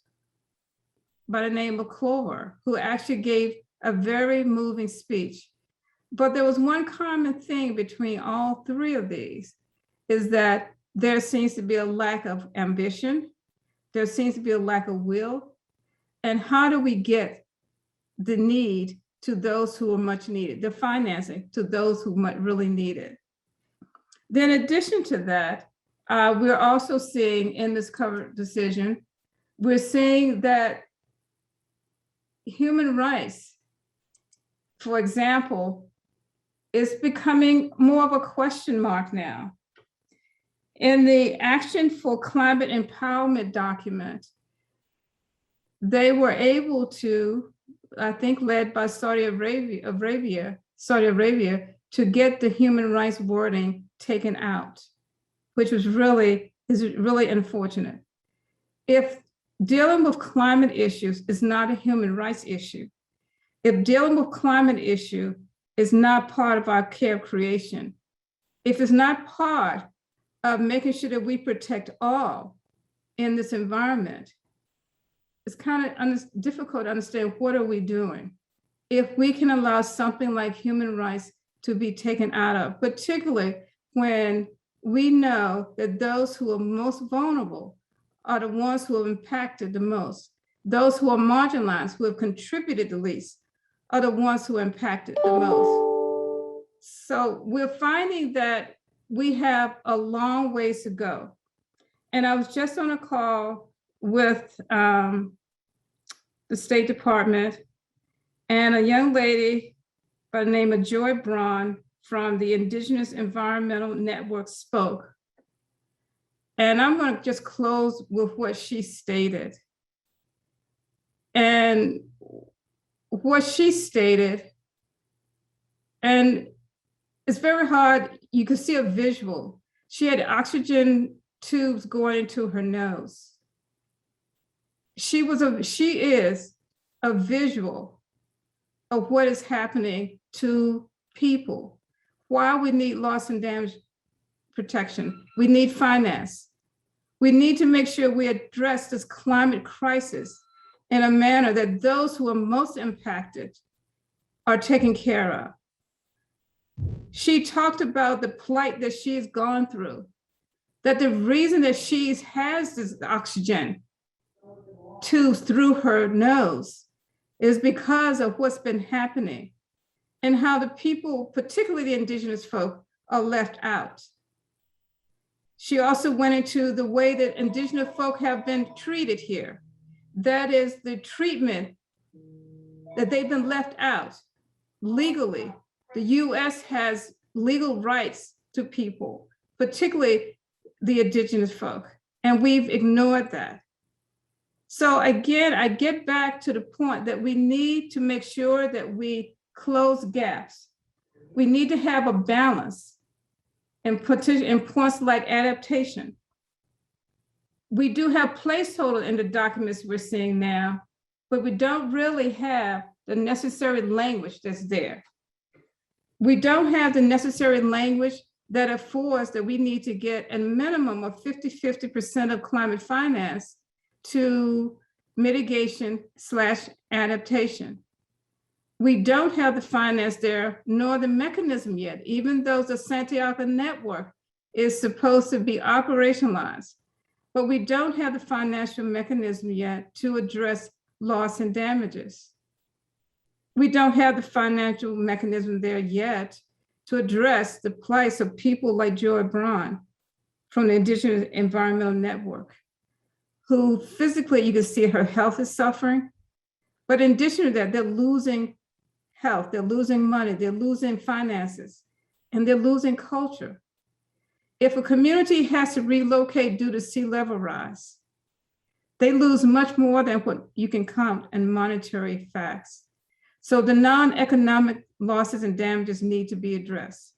by the name of Clover, who actually gave a very moving speech. But there was one common thing between all three of these, is that there seems to be a lack of ambition, there seems to be a lack of will, and how do we get the need to those who are much needed, the financing to those who might really need it. Then in addition to that, we're also seeing in this cover decision, we're seeing that human rights, for example, is becoming more of a question mark now. In the Action for Climate Empowerment document, they were able to, I think led by Saudi Arabia, to get the human rights wording taken out, which is really unfortunate. If dealing with climate issues is not a human rights issue, if dealing with climate issue is not part of our care of creation, if it's not part of making sure that we protect all in this environment, it's kind of difficult to understand what are we doing if we can allow something like human rights to be taken out of, particularly when we know that those who are most vulnerable are the ones who are impacted the most. those who are marginalized, who have contributed the least, are the ones who are impacted the most. So we're finding that we have a long ways to go. And I was just on a call with the State Department, and a young lady by the name of Joy Braun from the Indigenous Environmental Network spoke. And I'm going to just close with what she stated. And what she stated, and it's very hard, you can see a visual. She had oxygen tubes going into her nose. She is a visual of what is happening to people. Why we need loss and damage protection. We need finance. We need to make sure we address this climate crisis in a manner that those who are most impacted are taken care of. She talked about the plight that she's gone through, that the reason that she has this oxygen tubes through her nose is because of what's been happening and how the people, particularly the indigenous folk, are left out. She also went into the way that indigenous folk have been treated here. That is the treatment that they've been left out legally. The US has legal rights to people, particularly the indigenous folk, and we've ignored that. So again, I get back to the point that we need to make sure that we close gaps. We need to have a balance in points like adaptation. We do have placeholder in the documents we're seeing now, but we don't really have the necessary language that's there. We don't have the necessary language that affords that we need to get a minimum of 50% of climate finance to mitigation/adaptation. We don't have the finance there, nor the mechanism yet, even though the Santiago network is supposed to be operationalized. But we don't have the financial mechanism yet to address loss and damages. We don't have the financial mechanism there yet to address the plight of people like Joy Braun from the Indigenous Environmental Network, who physically, you can see her health is suffering, but in addition to that, they're losing health, they're losing money, they're losing finances, and they're losing culture. If a community has to relocate due to sea level rise, they lose much more than what you can count in monetary facts. So the non-economic losses and damages need to be addressed.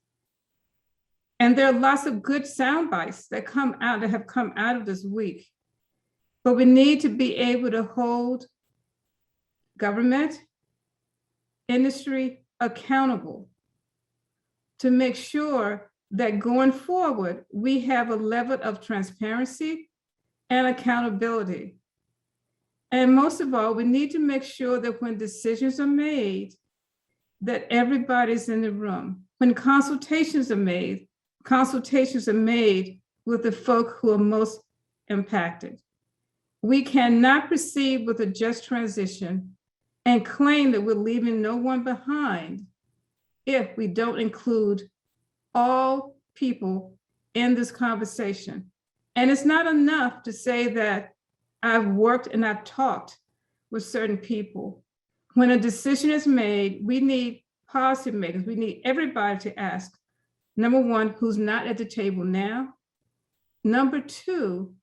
And there are lots of good sound bites that have come out of this week. But we need to be able to hold government, industry accountable to make sure that going forward, we have a level of transparency and accountability. And most of all, we need to make sure that when decisions are made, that everybody's in the room. When consultations are made with the folk who are most impacted. We cannot proceed with a just transition and claim that we're leaving no one behind if we don't include all people in this conversation. And it's not enough to say that I've worked and I've talked with certain people. When a decision is made, we need policymakers, we need everybody to ask, number one, who's not at the table now? Number two,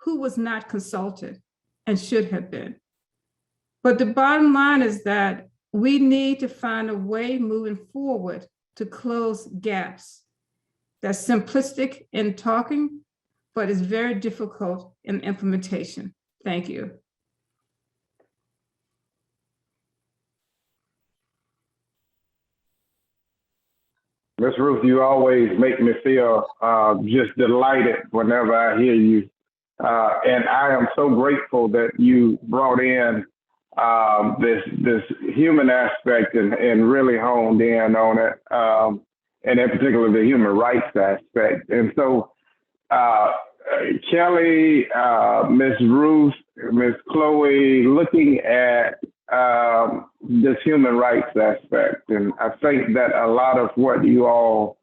who was not consulted and should have been? But the bottom line is that we need to find a way moving forward to close gaps. That's simplistic in talking, but it's very difficult in implementation. Thank you. Ms. Ruth, you always make me feel just delighted whenever I hear you. And I am so grateful that you brought in this human aspect and really honed in on it, and in particular the human rights aspect. And so Kelly, Miss Ruth, Miss Chloe, looking at this human rights aspect, and I think that a lot of what you all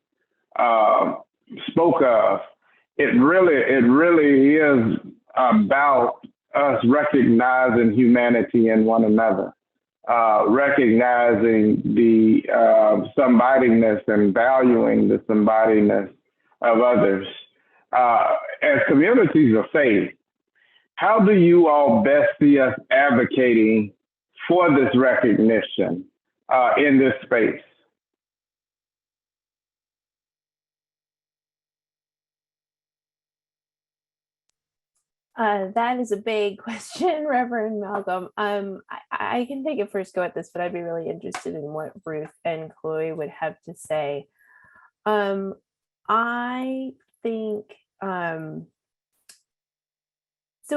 spoke of, it really is about us recognizing humanity in one another, recognizing the somebodiness and valuing the somebodiness of others. As communities of faith, how do you all best see us advocating for this recognition in this space? That is a big question, Reverend Malcolm. I can take a first go at this, but I'd be really interested in what Ruth and Chloe would have to say. I think, so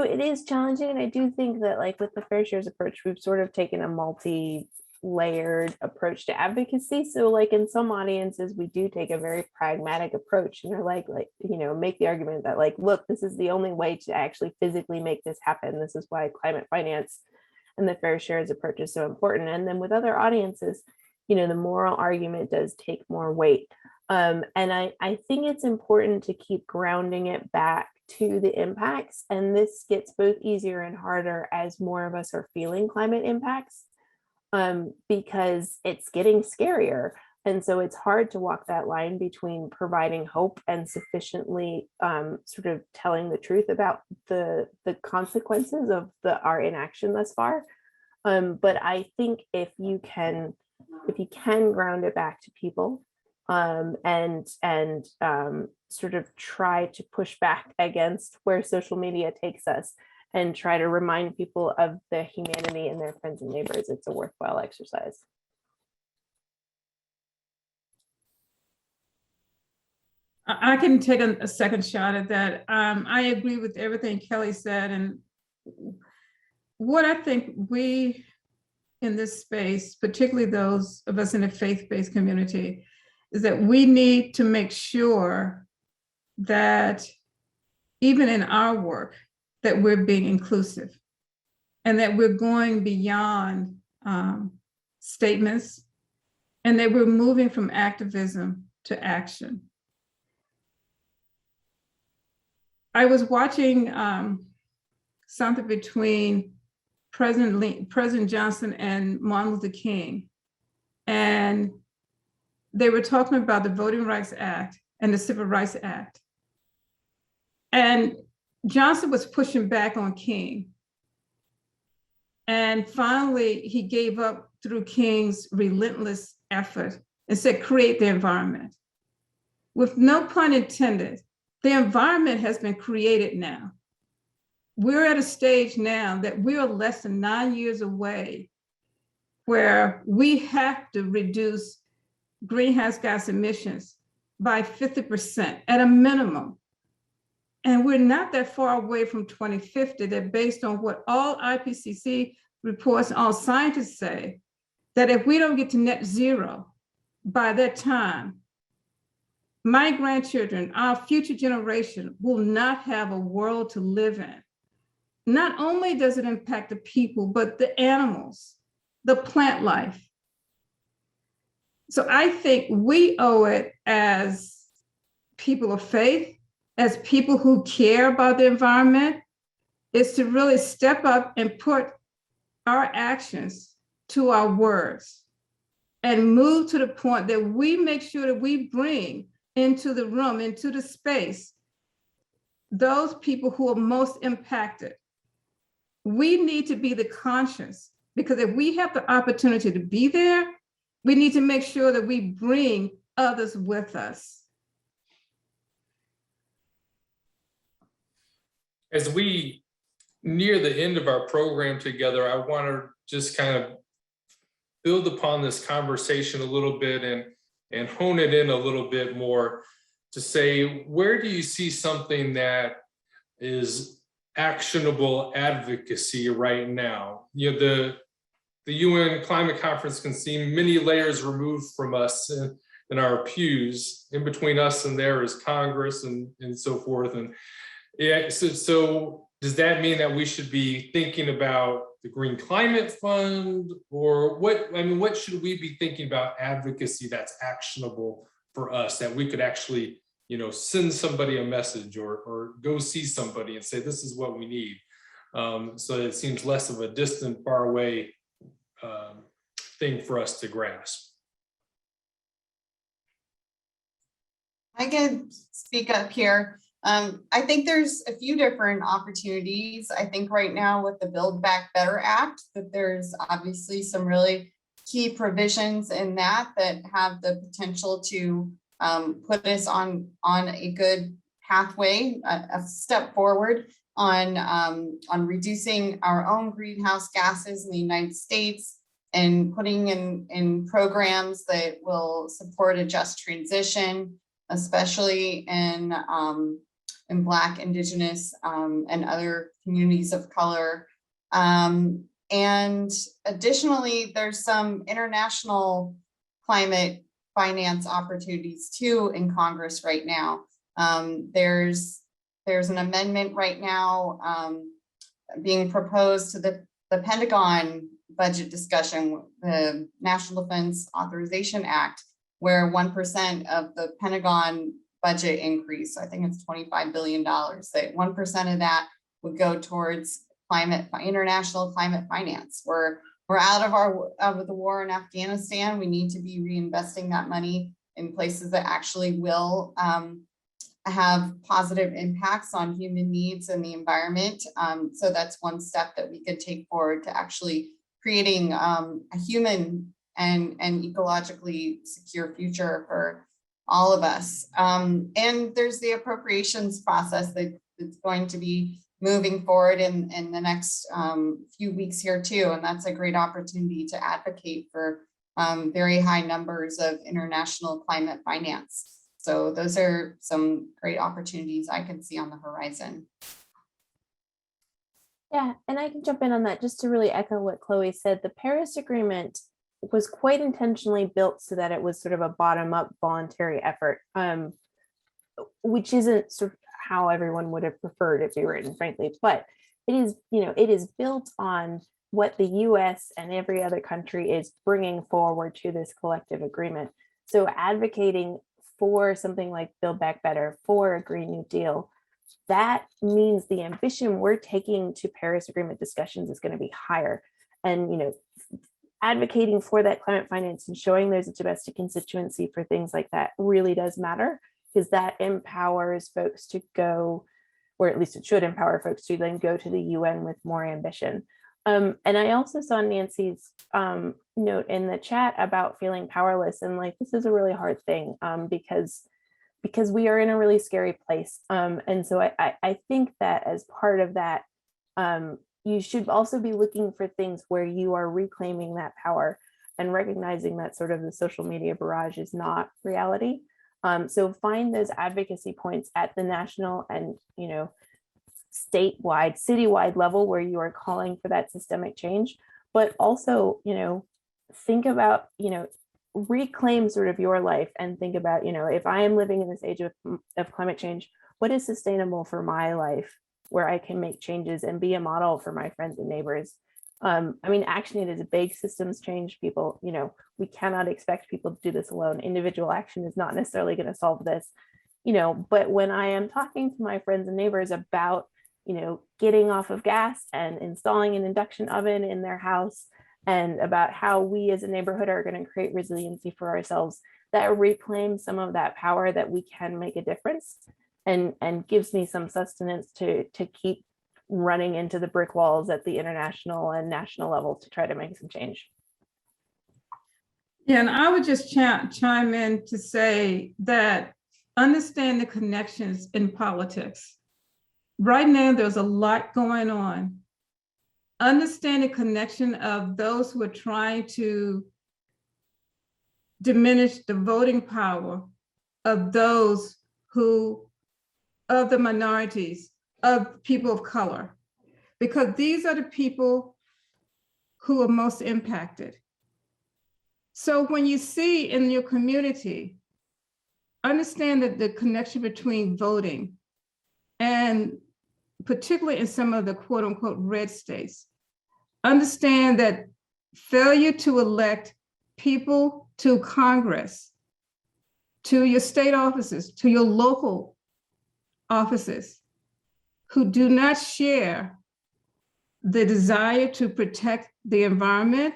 it is challenging, and I do think that, like, with the fair shares approach, we've sort of taken a multi-layered approach to advocacy. So, like, in some audiences, we do take a very pragmatic approach, and they're like, you know, make the argument that, like, look, this is the only way to actually physically make this happen. This is why climate finance and the fair shares approach is so important. And then with other audiences, you know, the moral argument does take more weight. And I think it's important to keep grounding it back to the impacts. And this gets both easier and harder as more of us are feeling climate impacts, because it's getting scarier. And so it's hard to walk that line between providing hope and sufficiently sort of telling the truth about the consequences of our inaction thus far. But I think if you can ground it back to people, and sort of try to push back against where social media takes us and try to remind people of the humanity in their friends and neighbors, it's a worthwhile exercise. I can take a second shot at that. I agree with everything Kelly said. And what I think we in this space, particularly those of us in a faith-based community, is that we need to make sure that even in our work, that we're being inclusive and that we're going beyond statements and that we're moving from activism to action. I was watching something between President Johnson and Martin Luther King, and they were talking about the Voting Rights Act and the Civil Rights Act. And Johnson was pushing back on King. And finally, he gave up through King's relentless effort and said, create the environment. With no pun intended, the environment has been created now. We're at a stage now that we are less than 9 years away where we have to reduce greenhouse gas emissions by 50% at a minimum. And we're not that far away from 2050, that based on what all IPCC reports, all scientists say, that if we don't get to net zero by that time, my grandchildren, our future generation, will not have a world to live in. Not only does it impact the people, but the animals, the plant life. So I think we owe it as people of faith, as people who care about the environment, is to really step up and put our actions to our words and move to the point that we make sure that we bring into the room, into the space, those people who are most impacted. We need to be the conscience, because if we have the opportunity to be there, we need to make sure that we bring others with us. As we near the end of our program together, I want to just kind of build upon this conversation a little bit and hone it in a little bit more to say, where do you see something that is actionable advocacy right now? You know, the UN climate conference can seem many layers removed from us in our pews. In between us and there is Congress and so forth. And Yeah, so does that mean that we should be thinking about the Green Climate Fund, or what? I mean, what should we be thinking about advocacy that's actionable for us, that we could actually, send somebody a message or go see somebody and say, this is what we need. So it seems less of a distant, far away thing for us to grasp. I can speak up here. I think there's a few different opportunities. I think right now with the Build Back Better Act, that there's obviously some really key provisions in that have the potential to put us on a good pathway, a step forward on reducing our own greenhouse gases in the United States, and putting in programs that will support a just transition, especially in Black, Indigenous, and other communities of color. And additionally, there's some international climate finance opportunities too in Congress right now. There's an amendment right now being proposed to the Pentagon budget discussion, the National Defense Authorization Act, where 1% of the Pentagon budget increase, I think it's $25 billion, that 1% of that would go towards international climate finance. We're out of the war in Afghanistan. We need to be reinvesting that money in places that actually will have positive impacts on human needs and the environment. So that's one step that we could take forward to actually creating a human and ecologically secure future for all of us. And there's the appropriations process that's going to be moving forward in the next few weeks here too. And that's a great opportunity to advocate for very high numbers of international climate finance. So those are some great opportunities I can see on the horizon. Yeah, and I can jump in on that just to really echo what Chloe said. The Paris Agreement was quite intentionally built so that it was sort of a bottom-up voluntary effort, which isn't sort of how everyone would have preferred it be written, frankly. But it is, it is built on what the U.S. and every other country is bringing forward to this collective agreement. So advocating for something like Build Back Better, for a Green New Deal, that means the ambition we're taking to Paris Agreement discussions is going to be higher. And, advocating for that climate finance and showing there's a domestic constituency for things like that really does matter, because that empowers folks to go, or at least it should empower folks to then go to the UN with more ambition. And I also saw Nancy's note in the chat about feeling powerless, and like, this is a really hard thing because we are in a really scary place. And so I think that as part of that, you should also be looking for things where you are reclaiming that power and recognizing that sort of the social media barrage is not reality. So find those advocacy points at the national and, statewide, citywide level where you are calling for that systemic change, but also, think about, reclaim sort of your life and think about, if I am living in this age of climate change, what is sustainable for my life, where I can make changes and be a model for my friends and neighbors. Action Aid is a big systems change. People, we cannot expect people to do this alone. Individual action is not necessarily going to solve this, but when I am talking to my friends and neighbors about, getting off of gas and installing an induction oven in their house, and about how we as a neighborhood are going to create resiliency for ourselves, that reclaims some of that power that we can make a difference, and gives me some sustenance to keep running into the brick walls at the international and national level to try to make some change. Yeah, and I would just chime in to say that understand the connections in politics. Right now, there's a lot going on. Understand the connection of those who are trying to diminish the voting power of those of the minorities, of people of color, because these are the people who are most impacted. So when you see in your community, understand that the connection between voting and particularly in some of the quote unquote red states, understand that failure to elect people to Congress, to your state offices, to your local offices, who do not share the desire to protect the environment,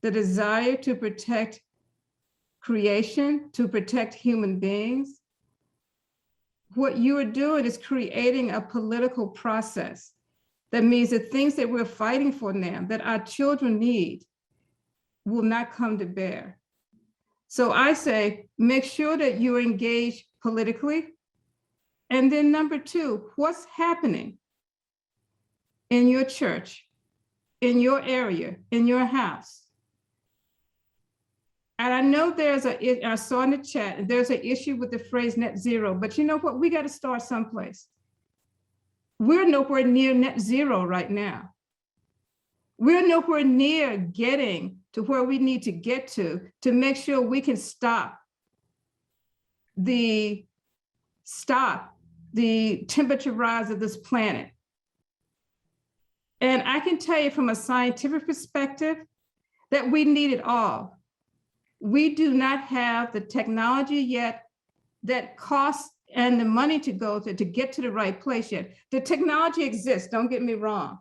the desire to protect creation, to protect human beings. What you are doing is creating a political process that means the things that we're fighting for now, that our children need, will not come to bear. So I say, make sure that you're engaged politically. And then number two, what's happening in your church, in your area, in your house? And I know I saw in the chat, there's an issue with the phrase net zero, but you know what? We got to start someplace. We're nowhere near net zero right now. We're nowhere near getting to where we need to get to make sure we can stop the temperature rise of this planet. And I can tell you from a scientific perspective that we need it all. We do not have the technology yet that costs and the money to go to get to the right place yet. The technology exists, don't get me wrong.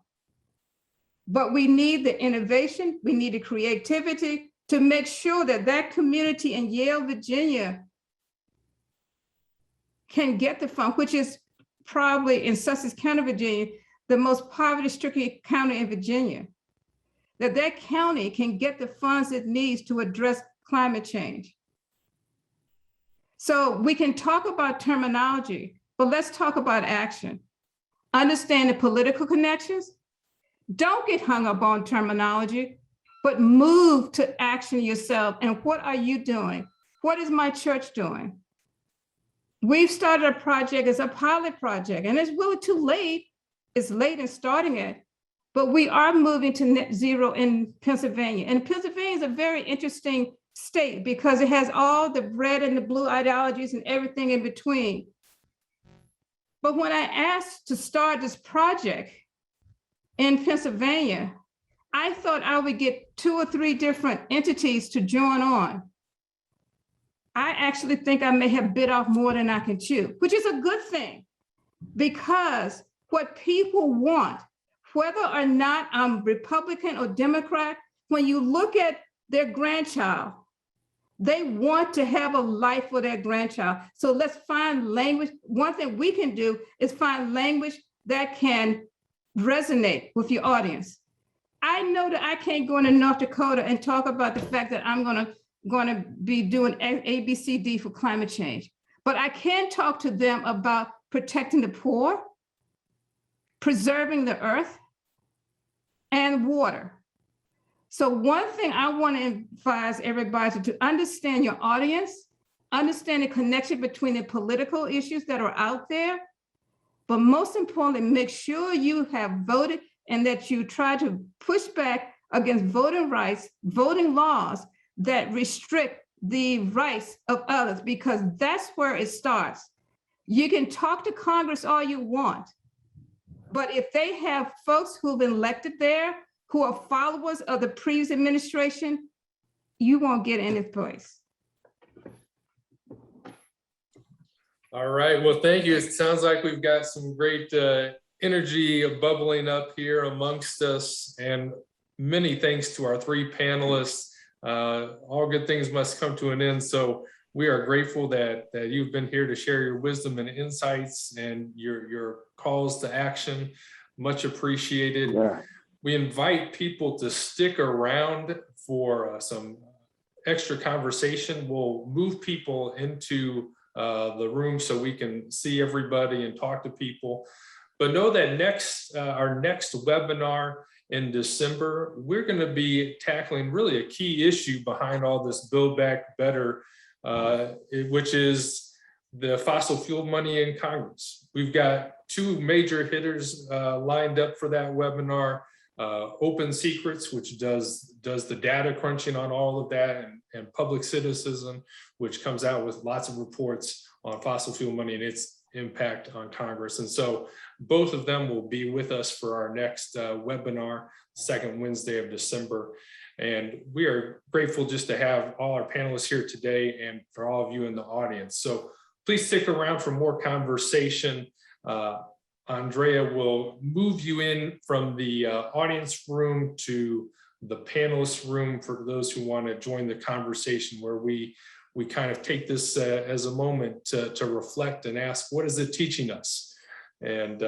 But we need the innovation, we need the creativity to make sure that that community in Yale, Virginia can get the fund, which is probably in Sussex County, Virginia, the most poverty-stricken county in Virginia, that county can get the funds it needs to address climate change. So we can talk about terminology, but let's talk about action. Understand the political connections. Don't get hung up on terminology, but move to action yourself. And what are you doing? What is my church doing? We've started a project, it's a pilot project, and it's really too late. It's late in starting it, but we are moving to net zero in Pennsylvania. And Pennsylvania is a very interesting state because it has all the red and the blue ideologies and everything in between. But when I asked to start this project in Pennsylvania, I thought I would get 2 or 3 different entities to join on. I actually think I may have bit off more than I can chew, which is a good thing, because what people want, whether or not I'm Republican or Democrat, when you look at their grandchild, they want to have a life for their grandchild. So let's find language. One thing we can do is find language that can resonate with your audience. I know that I can't go into North Dakota and talk about the fact that I'm gonna be doing ABCD for climate change, but I can talk to them about protecting the poor, preserving the earth, and water. So one thing I want to advise everybody to understand your audience, understand the connection between the political issues that are out there, but most importantly, make sure you have voted and that you try to push back against voting rights, voting laws that restrict the rights of others, because that's where it starts. You can talk to Congress all you want, but if they have folks who've been elected there who are followers of the previous administration, you won't get any place. All right, well, thank you. It sounds like we've got some great energy bubbling up here amongst us, and many thanks to our 3 panelists. All good things must come to an end. So we are grateful that you've been here to share your wisdom and insights and your calls to action. Much appreciated. Yeah. We invite people to stick around for some extra conversation. We'll move people into the room so we can see everybody and talk to people. But know that our next webinar in December, we're going to be tackling really a key issue behind all this Build Back Better, which is the fossil fuel money in Congress. We've got 2 major hitters lined up for that webinar. Open Secrets, which does the data crunching on all of that, and Public Citizen, which comes out with lots of reports on fossil fuel money. And it's impact on Congress. And so both of them will be with us for our next webinar, second Wednesday of December. And we are grateful just to have all our panelists here today and for all of you in the audience. So please stick around for more conversation. Andrea will move you in from the audience room to the panelist room for those who want to join the conversation, where we kind of take this as a moment to reflect and ask, what is it teaching us? And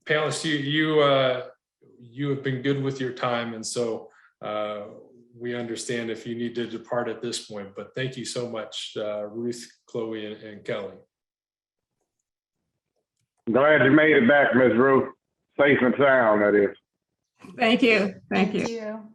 panelists, you have been good with your time, and so we understand if you need to depart at this point, but thank you so much, Ruth, Chloe, and Kelly. Glad you made it back, Ms. Ruth. Safe and sound, that is. Thank you. Thank you. you.